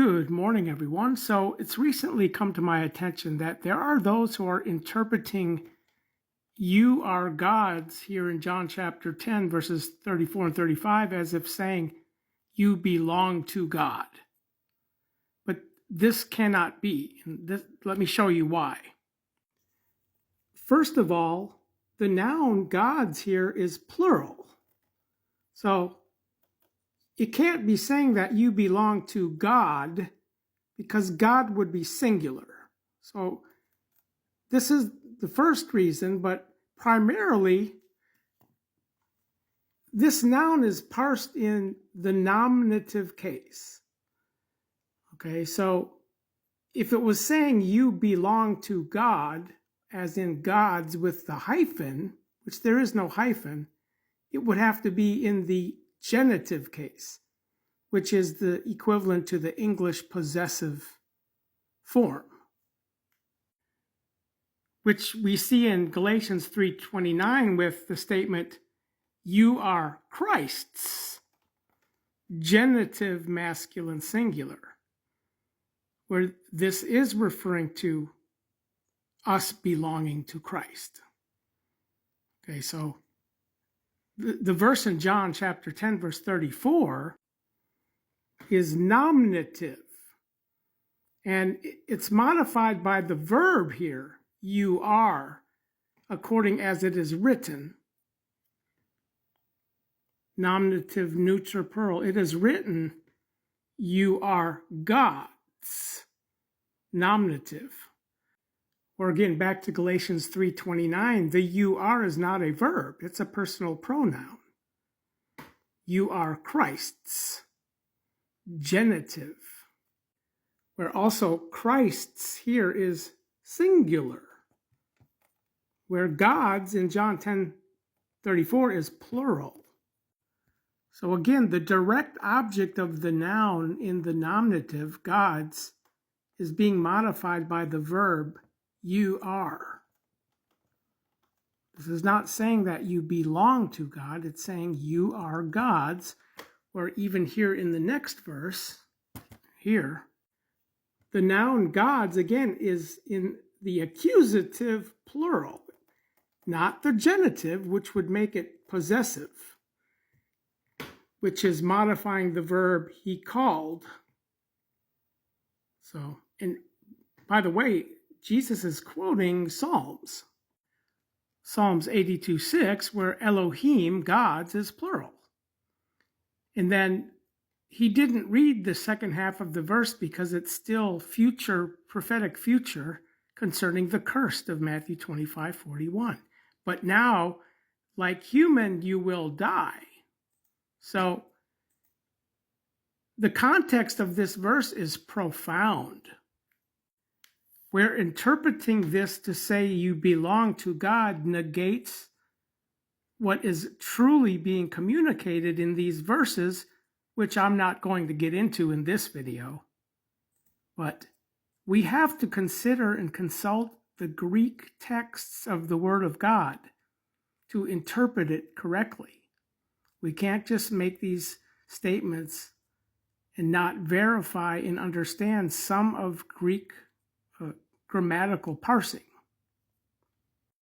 Good morning, everyone. So it's recently come to my attention that there are those who are interpreting "you are gods" here in John chapter 10, verses 34 and 35, as if saying you belong to God. But this cannot be. Let me show you why. First of all, the noun gods here is plural. So it can't be saying that you belong to God, because God would be singular. So this is the first reason, but primarily this noun is parsed in the nominative case. Okay, so if it was saying you belong to God, as in gods with the hyphen, which there is no hyphen, it would have to be in the genitive case, which is the equivalent to the English possessive form, which we see in Galatians 3:29 with the statement, you are Christ's, genitive masculine singular, where this is referring to us belonging to Christ. Okay, so the verse in John chapter 10, verse 34 is nominative, and it's modified by the verb here, you are, according as it is written. Nominative neuter plural. It is written, you are gods. Nominative. Or again, back to Galatians 3:29, the you are is not a verb, it's a personal pronoun. You are Christ's. Genitive. Where also Christ's here is singular, where gods in John 10:34 is plural. So again, the direct object of the noun in the nominative, gods, is being modified by the verb, you are. This is not saying that you belong to God, it's saying you are gods, or even here in the next verse, here, the noun gods, again, is in the accusative plural, not the genitive, which would make it possessive, which is modifying the verb he called. So, and by the way, Jesus is quoting Psalms 82:6, where Elohim, gods, is plural. And then he didn't read the second half of the verse because it's still future, prophetic future, concerning the curse of Matthew 25:41. But now, like human, you will die. So the context of this verse is profound. We're interpreting this to say you belong to God negates what is truly being communicated in these verses, which I'm not going to get into in this video. But we have to consider and consult the Greek texts of the Word of God to interpret it correctly. We can't just make these statements and not verify and understand some of Greek grammatical parsing.